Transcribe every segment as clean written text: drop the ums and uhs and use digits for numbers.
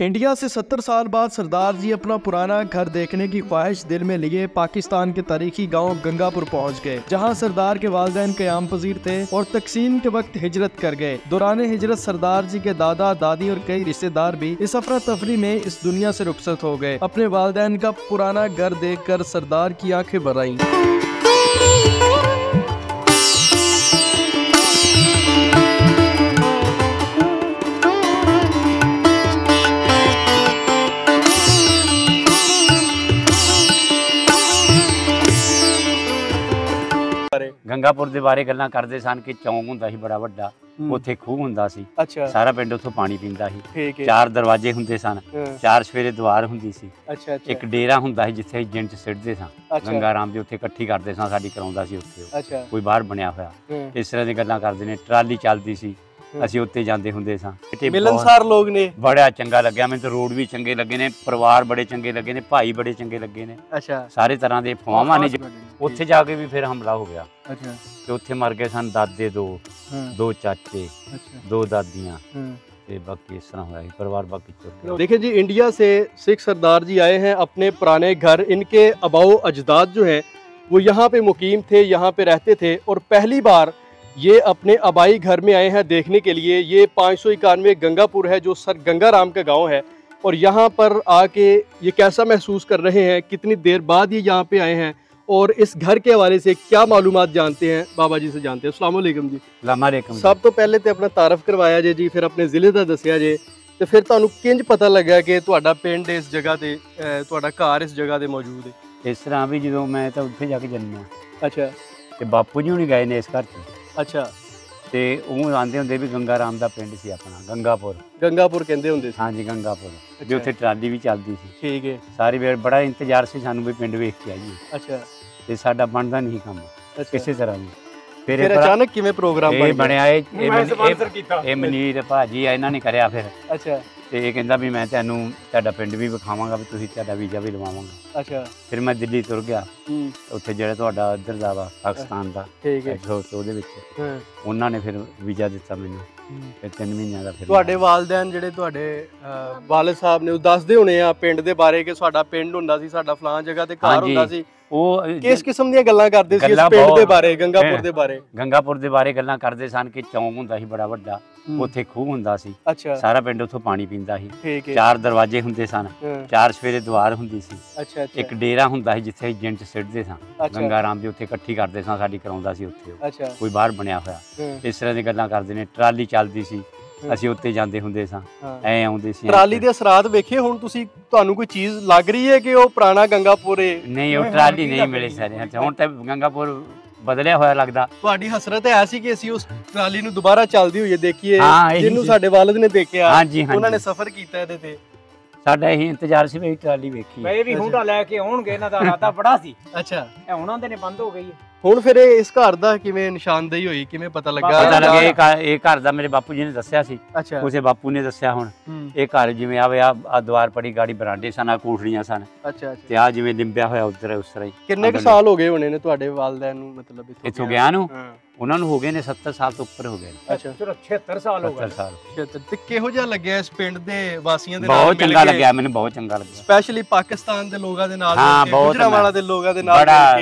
India से 70 साल बाद सरदार जी अपना पुराना घर देखने की ख्वाहिश दिल में लिए पाकिस्तान के तारीखी गांव गंगापुर पहुंच गए, जहां सरदार के वालिदैन क़याम पजीर थे और तकसीम के वक्त हिजरत कर गए। दौरान हिजरत सरदार जी के दादा दादी और कई रिश्तेदार भी इस अफरा तफरी में इस दुनिया से रुखसत हो गए। अपने वालिदैन का पुराना घर देखकर सरदार की आंखें भर आईं। गंगापुर ਦੇ ਬਾਰੇ ਗੱਲਾਂ ਕਰਦੇ ਸਨ ਕਿ ਚੌਂਕ ਹੁੰਦਾ ਸੀ ਬੜਾ ਵੱਡਾ, ਉੱਥੇ ਖੂਹ ਹੁੰਦਾ ਸੀ। ਅੱਛਾ, ਸਾਰਾ ਪਿੰਡ ਉੱਥੋਂ ਪਾਣੀ ਪੀਂਦਾ ਸੀ। ਠੀਕ ਹੈ। 4 ਦਰਵਾਜ਼ੇ ਹੁੰਦੇ ਸਨ, 4 ਸਵੇਰੇ ਦੀਵਾਰ ਹੁੰਦੀ ਸੀ। ਅੱਛਾ ਅੱਛਾ। ਇੱਕ ਡੇਰਾ ਹੁੰਦਾ ਸੀ ਜਿੱਥੇ ਏਜੰਟ ਸਿੱਟਦੇ ਸਾਂ, ਗੰਗਾ ਰਾਮ ਦੇ ਉੱਥੇ ਇਕੱਠੀ ਕਰਦੇ ਸਾਂ, ਸਾਡੀ ਕਰਾਉਂਦਾ ਸੀ ਉੱਥੇ। ਅੱਛਾ, ਕੋਈ ਬਾਹਰ ਬਣਿਆ ਹੋਇਆ ਇਸ ਤਰ੍ਹਾਂ ਦੀ ਗੱਲਾਂ ਕਰਦੇ ਨੇ। ਟਰਾਲੀ ਚੱਲਦੀ ਸੀ, ਅਸੀਂ ਉੱਤੇ ਜਾਂਦੇ ਹੁੰਦੇ ਸਾਂ। ਮਿਲਨਸਾਰ ਲੋਕ ਨੇ, ਬੜਾ ਚੰਗਾ ਲੱਗਿਆ ਮੈਨੂੰ ਤਾਂ। ਰੋਡ ਵੀ ਚੰਗੇ ਲੱਗੇ ਨੇ, ਪਰਿਵਾਰ ਬੜੇ ਚੰਗੇ ਲੱਗੇ ਨੇ, ਭਾਈ ਬੜੇ ਚੰਗੇ ਲੱਗੇ ਨੇ। ਅੱਛਾ, ਸਾਰੇ ਤਰ੍ਹਾਂ ਦੇ ਫਵਾਵਾਂ ਨੇ। ਉੱਥੇ ਜਾ ਕੇ ਵੀ ਫਿਰ ਹਮਲਾ ਹੋ ਗਿਆ। ਅੱਛਾ, ਤੇ ਉੱਥੇ ਮਰ ਗਏ ਸਨ ਦਾਦੇ ਦੋ ਚਾਚੇ, 2 दादियां। बाकी इस तरह हुआ है परिवार बाकी चल। देखिए जी, इंडिया से सिख सरदार जी आए हैं अपने पुराने घर। इनके आबाओ अजदाद जो हैं वो यहाँ पे मुकीम थे, यहाँ पे रहते थे और पहली बार ये अपने आबाई घर में आए हैं देखने के लिए। ये 591 गंगापुर है जो सर गंगा राम का गाँव है, और यहाँ पर आके ये कैसा महसूस कर रहे हैं, कितनी देर बाद ये यहाँ पे आए हैं और इस घर के हवाले से क्या मालूमात जानते हैं, बाबा जी से जानते हैं। अस्सलाम वालेकुम जी। वालेकुम। सब तो पहले तो अपना तारफ करवाया जे जी, फिर अपने जिले का दसिया जे, तो फिर तुहानू किंज पता लगा कि तुहाडा पिंड इस जगह ते, तुहाडा घर इस जगह ते मौजूद है? इस तरह भी जो मैं तो उत्थे जाके जन्मिया। अच्छा, ते बापू जी हुणी गए ने इस घर च। अच्छा, ते ਉਹ ਆਂਦੇ ਹੁੰਦੇ ਵੀ ਗੰਗਾ ਰਾਮ ਦਾ ਪਿੰਡ ਸੀ ਆਪਣਾ ਗੰਗਾਪੁਰ। ਗੰਗਾਪੁਰ ਕਹਿੰਦੇ ਹੁੰਦੇ ਸੀ। ਹਾਂਜੀ, ਗੰਗਾਪੁਰ ਵੀ ਉੱਥੇ ਟਰਾਲੀ ਵੀ ਚੱਲਦੀ ਸੀ। ਠੀਕ ਹੈ। ਸਾਰੀ ਵੇਰ ਬੜਾ ਇੰਤਜ਼ਾਰ ਸੀ ਸਾਨੂੰ ਵੀ ਪਿੰਡ ਵੇਖ ਕੇ ਆਈਏ। ਅੱਛਾ, ਤੇ ਸਾਡਾ ਬਣਦਾ ਨਹੀਂ ਕੰਮ ਕਿਸੇ ਤਰ੍ਹਾਂ ਵੀ। ਫਿਰ ਅਚਾਨਕ ਕਿਵੇਂ ਪ੍ਰੋਗਰਾਮ ਬਣਿਆ? ਇਹ ਮਨੀਰ ਭਾਜੀ ਆ, ਇਹਨਾਂ ਨੇ ਕਰਿਆ ਫਿਰ। ਅੱਛਾ, ਤੇ ਇਹ ਕਹਿੰਦਾ ਵੀ ਮੈਂ ਤੈਨੂੰ ਤੁਹਾਡਾ ਪਿੰਡ ਵੀ ਵਿਖਾਵਾਂਗਾ, ਵੀ ਤੁਸੀਂ ਤੁਹਾਡਾ ਵੀਜ਼ਾ ਵੀ ਲਵਾਵਾਂਗਾ। ਅੱਛਾ, ਫਿਰ ਮੈਂ ਦਿੱਲੀ ਤੁਰ ਗਿਆ। ਉੱਥੇ ਜਿਹੜਾ ਤੁਹਾਡਾ ਇੱਧਰ ਦਾ ਵਾ ਪਾਕਿਸਤਾਨ ਦਾ, ਠੀਕ ਹੈ, ਉਹਦੇ ਵਿੱਚ ਉਹਨਾਂ ਨੇ ਫਿਰ ਵੀਜ਼ਾ ਦਿੱਤਾ ਮੈਨੂੰ। ਫਿਰ 3 ਮਹੀਨਿਆਂ ਦਾ। ਫਿਰ ਤੁਹਾਡੇ ਵਾਲਿदैन ਜਿਹੜੇ ਤੁਹਾਡੇ ਵਾਲਿਦ ਸਾਹਿਬ ਨੇ ਉਹ ਦੱਸਦੇ ਹੋਣੇ ਆ ਪਿੰਡ ਦੇ ਬਾਰੇ ਕਿ ਸਾਡਾ ਪਿੰਡ ਹੁੰਦਾ ਸੀ, ਸਾਡਾ ਫਲਾਂ ਜਗ੍ਹਾ ਤੇ ਘਰ ਹੁੰਦਾ ਸੀ। ਉਹ ਕਿਸ ਕਿਸਮ ਦੀਆਂ ਗੱਲਾਂ ਕਰਦੇ ਸੀ ਇਸ ਪਿੰਡ ਦੇ ਬਾਰੇ, ਗੰਗਾਪੁਰ ਦੇ ਬਾਰੇ? ਗੰਗਾਪੁਰ ਦੇ ਬਾਰੇ ਗੱਲਾਂ ਕਰਦੇ ਸਨ ਕਿ ਚੌਂਕ ਹੁੰਦਾ ਸੀ ਬੜਾ ਵੱਡਾ, ਉੱਥੇ ਖੂਹ ਹੁੰਦਾ ਸੀ। ਅੱਛਾ, ਸਾਰਾ ਪਿੰਡ ਉੱਥੋਂ ਪਾਣੀ ਪੀਂਦਾ ਸੀ। ਠੀਕ ਹੈ। 4 ਦਰਵਾਜ਼ੇ ਹੁੰਦੇ ਸਨ, 4 ਸਵੇਰੇ ਦੀਵਾਰ ਹੁੰਦੀ ਸੀ। ਅੱਛਾ ਅੱਛਾ। ਇੱਕ ਡੇਰਾ ਹੁੰਦਾ ਸੀ ਜਿੱਥੇ ਏਜੰਟ ਸਿੱਟਦੇ ਸਾਂ, ਗੰਗਾ ਰਾਮ ਦੇ ਉੱਥੇ ਇਕੱਠੀ ਕਰਦੇ ਸਾਂ, ਸਾਡੀ ਕਰਾਉਂਦਾ ਸੀ ਉੱਥੇ। ਅੱਛਾ, ਕੋਈ ਬਾਹਰ ਬਣਿਆ ਹੋਇਆ ਇਸ ਤਰ੍ਹਾਂ ਦੀ ਗੱਲਾਂ ਕਰਦੇ ਨੇ। ਟਰਾਲੀ ਚੱਲਦੀ ਸੀ, ਅਸੀਂ ਉੱਤੇ ਜਾਂਦੇ ਹੁੰਦੇ ਸਾਂ, ਐ ਆਉਂਦੇ ਸੀ। ਟਰਾਲੀ ਦੇ ਅਸਰਾਤ ਵੇਖੇ ਹੁਣ ਤੁਸੀਂ? ਤੁਹਾਨੂੰ ਕੋਈ ਚੀਜ਼ ਲੱਗ ਰਹੀ ਹੈ ਕਿ ਉਹ ਪੁਰਾਣਾ ਗੰਗਾਪੁਰ ਹੈ? ਨਹੀਂ, ਉਹ ਟਰਾਲੀ ਨਹੀਂ ਮਿਲੀ ਸਾਰੇ। ਹੁਣ ਤਾਂ ਗੰਗਾਪੁਰ ਬਦਲਿਆ ਹੋਇਆ ਲੱਗਦਾ। ਤੁਹਾਡੀ ਹਸਰਤ ਹੈ ਸੀ ਕਿ ਅਸੀਂ ਉਸ ਟਰਾਲੀ ਨੂੰ ਦੁਬਾਰਾ ਚੱਲਦੀ ਹੋਈ ਦੇਖੀਏ, ਜਿਹਨੂੰ ਸਾਡੇ ਵਾਲਿਦ ਨੇ ਦੇਖਿਆ, ਉਹਨਾਂ ਨੇ ਸਫ਼ਰ ਕੀਤਾ ਇਹਦੇ ਤੇ। ਸਾਡਾ ਇਹੀ ਇੰਤਜ਼ਾਰ ਸੀ ਵੀ ਟਰਾਲੀ ਵੇਖੀ। ਇਹ ਵੀ ਹੁੰਡਾ ਲੈ ਕੇ ਆਉਣਗੇ, ਇਹਨਾਂ ਦਾ ਇਰਾਦਾ ਬੜਾ ਸੀ। ਅੱਛਾ, ਇਹ ਉਹਨਾਂ ਦੇ ਨੇ ਬੰਦ ਹੋ ਗਈ ਹੈ। ਹੁਣ ਫਿਰ ਇਸ ਘਰ ਦਾ ਕਿਵੇਂ ਨਿਸ਼ਾਨਦੇਹੀ ਹੋਈ, ਕਿਵੇਂ ਪਤਾ ਲੱਗਾ? ਪਤਾ ਲੱਗਿਆ ਇਹ ਘਰ ਦਾ ਮੇਰੇ ਬਾਪੂ ਜੀ ਨੇ ਦੱਸਿਆ ਸੀ। ਅੱਛਾ, ਉਸੇ ਬਾਪੂ ਨੇ ਦੱਸਿਆ। ਹੁਣ ਇਹ ਘਰ ਜਿਵੇਂ ਆ ਦੀਵਾਰ ਪੜੀ ਗਾੜੀ ਬਰਾਂਡੇ ਸਨ, ਆ ਕੋਠੜੀਆਂ ਸਨ। ਅੱਛਾ, ਤੇ ਆ ਜਿਵੇਂ ਲਿੰਬਿਆ ਹੋਇਆ ਉਧਰ ਉਸ ਤਰ੍ਹਾਂ ਹੀ। ਕਿੰਨੇ ਕੁ ਸਾਲ ਹੋ ਗਏ ਹੋਣੇ ਨੇ ਤੁਹਾਡੇ ਵਾਲਿदैन ਨੂੰ, ਮਤਲਬ ਇੱਥੋਂ ਗਿਆ ਨੂੰ? ਉਹਨਾਂ ਨੂੰ ਹੋ ਗਏ ਨੇ 70 ਸਾਲ ਤੋਂ ਉੱਪਰ ਹੋ ਗਏ। ਅੱਛਾ, ਚਲੋ 76 ਸਾਲ ਹੋ ਗਏ। 76। ਤੇ ਕਿਹੋ ਜਿਹਾ ਲੱਗਿਆ ਇਸ ਪਿੰਡ ਦੇ ਵਾਸੀਆਂ ਦੇ ਨਾਲ? ਬਹੁਤ ਚੰਗਾ ਲੱਗਿਆ ਮੈਨੂੰ, ਬਹੁਤ ਚੰਗਾ ਲੱਗਿਆ। ਸਪੈਸ਼ਲੀ ਪਾਕਿਸਤਾਨ ਦੇ ਲੋਕਾਂ ਦੇ ਨਾਲ, ਗੁਜਰਾਂਵਾਲਾ ਦੇ ਲੋਕਾਂ ਦੇ ਨਾਲ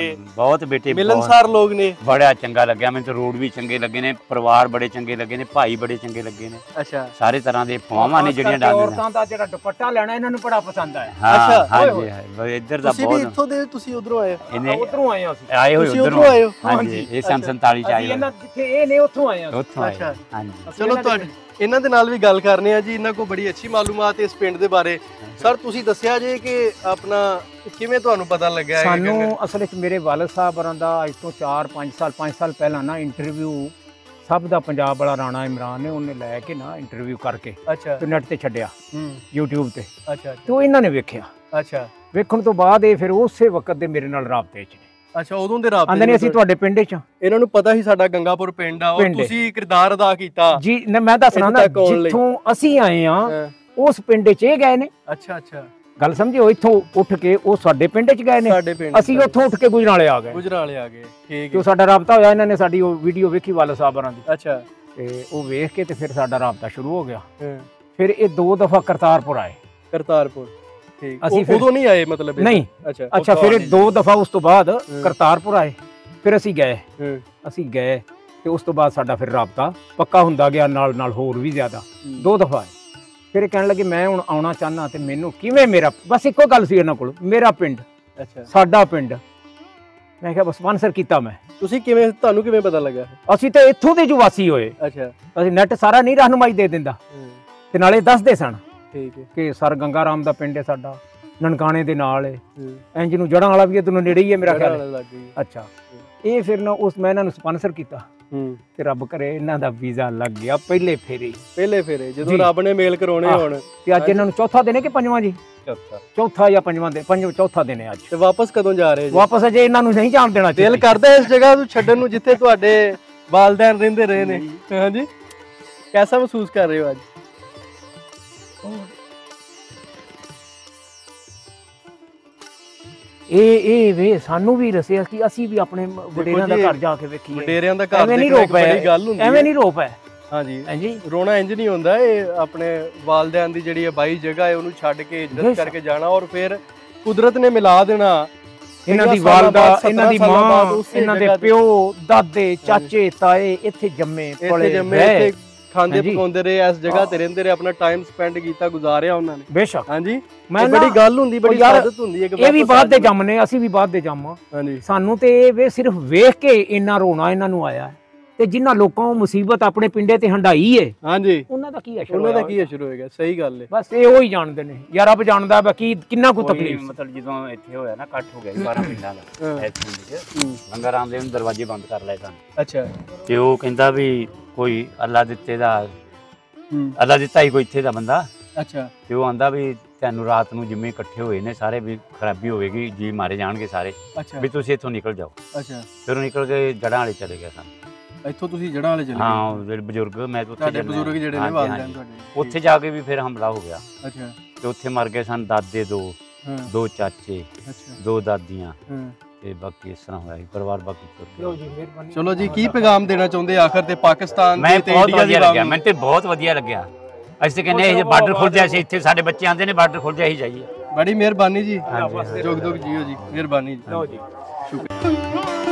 ਬਹੁਤ ਬੇਟੇ ਮਿਲਨਸਾਰ ਲੋਕ ਨੇ। ਬੜਾ ਚੰਗਾ ਲੱਗਿਆ ਮੈਨੂੰ ਤਾਂ। ਰੋਡ ਵੀ ਚੰਗੇ ਲੱਗੇ ਨੇ, ਪਰਿਵਾਰ ਬੜੇ ਚੰਗੇ ਲੱਗੇ ਨੇ, ਭਾਈ ਬੜੇ ਚੰਗੇ ਲੱਗੇ ਨੇ। ਅੱਛਾ, ਸਾਰੇ ਤਰ੍ਹਾਂ ਦੇ ਫਵਾਵਾਂ ਨੇ ਜਿਹੜੀਆਂ ਡਾਂਦੇ ਨੇ। ਔਰਤਾਂ ਦਾ ਜਿਹੜਾ ਦੁਪੱਟਾ ਲੈਣਾ ਇਹਨਾਂ ਨੂੰ ਬੜਾ ਪਸੰਦ ਆਇਆ। ਅੱਛਾ, ਹਾਂਜੀ, ਇੱਧਰ ਦਾ ਬਹੁਤ। ਤੁਸੀਂ ਇੱਥੋਂ ਦੇ, ਤੁਸੀਂ ਉਧਰੋਂ ਆਏ? ਉਧਰੋਂ ਆਏ ਅਸੀਂ। ਆਏ ਹੋਏ ਉਧਰੋਂ ਆਏ ਹੋ? ਹਾਂਜੀ, ਇਹ 47 ਚ ਆਏ ਹੋਏ। ਜਿੱਥੇ ਇਹ ਨੇ ਉੱਥੋਂ ਆਏ ਆ। ਅੱਛਾ, ਹਾਂਜੀ। ਚਲੋ ਤੁਹਾਡੇ ਇਹਨਾਂ ਦੇ ਨਾਲ ਵੀ ਗੱਲ ਕਰਨੇ ਆ ਜੀ। ਇਹਨਾਂ ਕੋਲ ਬੜੀ ਅੱਛੀ ਮਾਲੂਮਾਤ ਹੈ ਇਸ ਪਿੰਡ ਦੇ ਬਾਰੇ। ਸਰ, ਤੁਸੀਂ ਦੱਸਿਆ ਜੇ ਕਿ ਆਪਣਾ ਕਿਵੇਂ ਤੁਹਾਨੂੰ ਪਤਾ ਲੱਗਾ? ਸਾਨੂੰ ਅਸਲ ਵਿੱਚ ਮੇਰੇ ਵਾਲਿਦ ਸਾਹਿਬ ਹੋਰਾਂ ਦਾ ਅੱਜ ਤੋਂ 5 ਸਾਲ ਪਹਿਲਾਂ ਨਾ ਇੰਟਰਵਿਊ ਸਭ ਦਾ ਪੰਜਾਬ ਵਾਲਾ ਰਾਣਾ ਇਮਰਾਨ ਨੇ ਉਹਨੇ ਲੈ ਕੇ ਨਾ ਇੰਟਰਵਿਊ ਕਰਕੇ ਤੇ ਨੈਟ ਤੇ ਛੱਡਿਆ, YouTube ਤੇ। ਅੱਛਾ, ਤੇ ਇਹਨਾਂ ਨੇ ਵੇਖਿਆ। ਅੱਛਾ, ਵੇਖਣ ਤੋਂ ਬਾਅਦ ਇਹ ਫਿਰ ਉਸੇ ਵਕਤ ਦੇ ਮੇਰੇ ਨਾਲ ਰਾਬਤੇ 'ਚ ਨੇ। ਅੱਛਾ, ਉਦੋਂ ਦੇ ਰਾਬਤੇ ਆਂਦੇ ਨੇ ਅਸੀਂ ਤੁਹਾਡੇ ਪਿੰਡ 'ਚ। ਇਹਨਾਂ ਨੂੰ ਪਤਾ ਸੀ ਸਾਡਾ ਗੰਗਾਪੁਰ ਪਿੰਡ ਆ, ਔਰ ਤੁਸੀਂ ਕਿਰਦਾਰ ਅਦਾ ਕੀਤਾ ਜੀ। ਮੈਂ ਦੱਸਣਾ ਨਾ, ਜਿੱਥੋਂ ਅਸੀਂ ਆਏ ਆ ਉਸ ਪਿੰਡ 'ਚ ਇਹ ਗਏ ਨੇ। ਅੱਛਾ ਅੱਛਾ, ਗੱਲ ਸਮਝਿਓ। ਇੱਥੋਂ ਉੱਠ ਕੇ ਉਹ ਸਾਡੇ ਪਿੰਡ 'ਚ ਗਏ ਨੇ, ਅਸੀਂ ਉੱਥੋਂ ਉੱਠ ਕੇ ਗੁਜਰਾਂਵਾਲੇ ਆ ਗਏ। ਗੁਜਰਾਂਵਾਲੇ ਆ ਗਏ, ਠੀਕ ਹੈ। ਸਾਡਾ ਰਾਬਤਾ ਹੋਇਆ, ਇਹਨਾਂ ਨੇ ਸਾਡੀ ਉਹ ਵੀਡੀਓ ਵੇਖੀ ਵਾਲਿਦ ਸਾਹਿਬ ਹੋਰਾਂ ਦੀ। ਅੱਛਾ, ਤੇ ਉਹ ਵੇਖ ਕੇ ਤੇ ਫਿਰ ਸਾਡਾ ਰਾਬਤਾ ਸ਼ੁਰੂ ਹੋ ਗਿਆ। ਫਿਰ ਇਹ 2 ਦਫਾ ਕਰਤਾਰਪੁਰ ਆਏ। ਕਰਤਾਰਪੁਰ ਠੀਕ ਅਸੀਂ ਉਦੋਂ ਨਹੀਂ ਆਏ ਮਤਲਬ ਨਹੀਂ ਅੱਛਾ ਫਿਰ 2 ਦਫਾ ਉਸ ਤੋਂ ਬਾਅਦ ਕਰਤਾਰਪੁਰ ਆਏ ਫਿਰ ਅਸੀਂ ਗਏ ਤੇ ਉਸ ਤੋਂ ਬਾਅਦ ਸਾਡਾ ਫਿਰ ਰਾਬਤਾ ਪੱਕਾ ਹੁੰਦਾ ਗਿਆ ਨਾਲ ਹੋਰ ਵੀ ਜ਼ਿਆਦਾ 2 ਦਫਾ ਆਏ ਫਿਰ ਕਹਿਣ ਲੱਗੇ ਮੈਂ ਹੁਣ ਆਉਣਾ ਚਾਹਨਾ ਤੇ ਮੈਨੂੰ ਕਿਵੇਂ ਮੇਰਾ ਬਸ ਇੱਕੋ ਗੱਲ ਸੀ ਇਹਨਾਂ ਕੋਲ ਮੇਰਾ ਪਿੰਡ ਸਾਡਾ ਪਿੰਡ ਮੈਂ ਕਿਹਾ ਬਸ ਸਪਾਂਸਰ ਕੀਤਾ ਮੈਂ ਤੁਸੀਂ ਕਿਵੇਂ ਤੁਹਾਨੂੰ ਕਿਵੇਂ ਪਤਾ ਲੱਗਾ ਅਸੀਂ ਤਾਂ ਇੱਥੋਂ ਦੇ ਜੋ ਵਾਸੀ ਹੋਏ ਅਸੀਂ ਨੈਟ ਸਾਰਾ ਨਹੀਂ ਰਹਿਨੁਮਾਈ ਦੇ ਦਿੰਦਾ ਤੇ ਨਾਲੇ ਦੱਸਦੇ ਸਨ ਠੀਕ ਹੈ ਕਿ ਸਰ ਗੰਗਾ ਰਾਮ ਦਾ ਪਿੰਡ ਹੈ ਸਾਡਾ ਨਨਕਾਣੇ ਦੇ ਨਾਲ ਹੈ ਇੰਜ ਨੂੰ ਜੜਾਂ ਵਾਲਾ ਵੀ ਇਧਰੋਂ ਨੇੜੇ ਹੀ ਹੈ ਮੇਰਾ ਖਿਆਲ ਅੱਛਾ ਇਹ ਫਿਰ ਨਾ ਉਸ ਮੈਂ ਇਹਨਾਂ ਨੂੰ ਸਪਾਂਸਰ ਕੀਤਾ ਤੇ ਰੱਬ ਕਰੇ ਇਹਨਾਂ ਦਾ ਵੀਜ਼ਾ ਲੱਗ ਗਿਆ ਪਹਿਲੇ ਫੇਰੇ ਜਦੋਂ ਰੱਬ ਨੇ ਮੇਲ ਕਰਾਉਣੇ ਹੋਣ ਤੇ ਅੱਜ ਇਹਨਾਂ ਨੂੰ ਚੌਥਾ ਦਿਨ ਹੈ ਕਿ ਪੰਜਵਾਂ ਜੀ ਚੌਥਾ ਜਾਂ ਪੰਜਵਾਂ ਦਿਨ ਚੌਥਾ ਦਿਨ ਹੈ ਅੱਜ ਤੇ ਵਾਪਸ ਕਦੋਂ ਜਾ ਰਹੇ ਜੀ ਵਾਪਸ ਅਜੇ ਇਹਨਾਂ ਨੂੰ ਨਹੀਂ ਜਾਣ ਦੇਣਾ ਦਿਲ ਕਰਦਾ ਇਸ ਜਗ੍ਹਾ ਨੂੰ ਛੱਡਣ ਨੂੰ ਜਿੱਥੇ ਤੁਹਾਡੇ ਵਾਲਦੈਨ ਰਹਿੰਦੇ ਰਹੇ ਨੇ ਹਾਂਜੀ ਕਿਹਦਾ ਮਹਿਸੂਸ ਕਰ ਰਹੇ ਹੋ ਅੱਜ ਇਹ ਵੇ ਸਾਨੂੰ ਵੀ ਰਸਿਆ ਕਿ ਅਸੀਂ ਵੀ ਆਪਣੇ ਵਡੇਰਿਆਂ ਦਾ ਘਰ ਜਾ ਕੇ ਵੇਖੀਏ ਵਡੇਰਿਆਂ ਦਾ ਘਰ ਦੇਖਣਾ ਇੱਕ ਬੜੀ ਗੱਲ ਹੁੰਦੀ ਹੈ ਐਵੇਂ ਨਹੀਂ ਰੋਪ ਹੈ ਹਾਂਜੀ ਰੋਣਾ ਇੰਜ ਨਹੀਂ ਹੁੰਦਾ ਇਹ ਆਪਣੇ ਵਾਲਦੈਨ ਦੀ ਜਿਹੜੀ ਆਬਾਈ ਜਗ੍ਹਾ ਹੈ ਉਹਨੂੰ ਛੱਡ ਕੇ ਇੱਜ਼ਤ ਕਰਕੇ ਜਾਣਾ ਔਰ ਫਿਰ ਕੁਦਰਤ ਨੇ ਮਿਲਾ ਦੇਣਾ ਇਹਨਾਂ ਦੀ ਵਾਲਦਾ ਇਹਨਾਂ ਦੀ ਮਾਂ ਇਹਨਾਂ ਦੇ ਪਿਓ ਦਾਦੇ ਚਾਚੇ ਤਾਏ ਇੱਥੇ ਜੰਮੇ ਪਲੇ ਇੱਥੇ ਖਾਂਦੇ ਪਕਾਉਂਦੇ ਰਹੇ ਇਸ ਜਗ੍ਹਾ ਤੇ ਰਹਿੰਦੇ ਰਹੇ ਆਪਣਾ ਟਾਈਮ ਸਪੈਂਡ ਕੀਤਾ ਗੁਜ਼ਾਰਿਆ ਉਹਨਾਂ ਨੇ ਬੇਸ਼ੱਕ ਹਾਂਜੀ ਬੜੀ ਗੱਲ ਹੁੰਦੀ ਬੜੀ ਆਦਤ ਹੁੰਦੀ ਹੈ ਕਿ ਇਹ ਵੀ ਬਾਅਦ ਦੇ ਜੰਮ ਨੇ ਅਸੀਂ ਵੀ ਬਾਅਦ ਦੇ ਜੰਮ ਹਾਂਜੀ ਸਾਨੂੰ ਤੇ ਇਹ ਵੇ ਸਿਰਫ ਵੇਖ ਕੇ ਇੰਨਾ ਰੋਣਾ ਇਹਨਾਂ ਨੂੰ ਆਇਆ ਤੇ ਜਿਨ੍ਹਾਂ ਲੋਕਾਂ ਨੂੰ ਮੁਸੀਬਤ ਆਪਣੇ ਪਿੰਡੇ ਤੇ ਹੰਡਾਈ ਏ ਹਾਂਜੀ ਉਹਨਾਂ ਦਾ ਕੀ ਅਸਰ ਹੋਏਗਾ ਸਹੀ ਗੱਲ ਹੈ ਬਸ ਇਹ ਉਹੀ ਜਾਣਦੇ ਨੇ ਯਾਰ ਰੱਬ ਜਾਣਦਾ ਬਾਕੀ ਕਿੰਨਾ ਕੁ ਤਕਲੀਫ ਮਤਲਬ ਜਦੋਂ ਇੱਥੇ ਹੋਇਆ ਨਾ ਇਕੱਠ ਹੋ ਗਿਆ 12 ਪਿੰਡਾਂ ਦਾ ਇੱਥੇ ਗੰਗਾ ਰਾਮ ਦੇ ਦਰਵਾਜ਼ੇ ਬੰਦ ਕਰ ਲਏ ਸਨ ਅੱਛਾ ਤੇ ਉਹ ਕਹਿੰਦਾ ਵੀ ਕੋਈ ਅੱਲਾ ਦਿੱਤੇ ਦਾ ਅੱਲਾ ਦਿੱਤਾ ਹੀ ਕੋਈ ਇੱਥੇ ਦਾ ਬੰਦਾ ਅੱਛਾ ਤੇ ਉਹ ਆਂਦਾ ਵੀ ਤੈਨੂੰ ਰਾਤ ਨੂੰ ਜਿੰਮੇ ਇਕੱਠੇ ਹੋਏ ਨੇ ਸਾਰੇ ਵੀ ਖਰਾਬੀ ਹੋਵੇਗੀ ਜੀ ਮਾਰੇ ਜਾਣਗੇ ਸਾਰੇ ਵੀ ਤੁਸੀਂ ਇੱਥੋਂ ਨਿਕਲ ਜਾਓ ਅੱਛਾ ਫਿਰ ਉਹ ਨਿਕਲ ਕੇ ਜੜਾਂ ਵਾਲੇ ਚਲੇ ਗਏ ਸਨ ਇੱਥੋਂ ਤੁਸੀਂ ਜੜਾਂ ਵਾਲੇ ਚਲੇ ਹਾਂ ਜਿਹੜੇ ਬਜ਼ੁਰਗ ਮੈਂ ਉੱਥੇ ਬਜ਼ੁਰਗ ਜਿਹੜੇ ਨੇ ਵਾਲਦੈਨ ਤੁਹਾਡੇ ਉੱਥੇ ਜਾ ਕੇ ਵੀ ਫਿਰ ਹਮਲਾ ਹੋ ਗਿਆ ਅੱਛਾ ਤੇ ਉੱਥੇ ਮਰ ਗਏ ਸਨ ਦਾਦੇ ਦੋ ਚਾਚੇ ਦੋ ਦਾਦੀਆਂ ਤੇ ਬਾਕੀ ਇਸ ਤਰ੍ਹਾਂ ਹੋਇਆ ਸੀ ਪਰਿਵਾਰ ਬਾਕੀ ਤੁਰ ਗਿਆ ਚਲੋ ਜੀ ਕੀ ਪੈਗਾਮ ਦੇਣਾ ਚਾਹੁੰਦੇ ਆਖਰ ਤੇ ਪਾਕਿਸਤਾਨ ਤੇ ਇੰਡੀਆ ਦੀ ਲੱਗਿਆ ਮੈਨੂੰ ਤੇ ਬਹੁਤ ਵਧੀਆ ਲੱਗਿਆ ਅਸੀਂ ਕਹਿੰਦੇ ਇਹ ਬਾਰਡਰ ਖੁੱਲ ਜਾਏ ਸੀ ਇੱਥੇ ਸਾਡੇ ਬੱਚੇ ਆਂਦੇ ਨੇ ਬਾਰਡਰ ਖੁੱਲ ਜਾਏ ਹੀ ਜਾਈਏ ਬੜੀ ਮਿਹਰਬਾਨੀ ਜੀ ਜੋਗ ਜੀਓ ਜੀ ਮਿਹਰਬਾਨੀ ਜੀ ਸ਼ੁਕਰੀਆ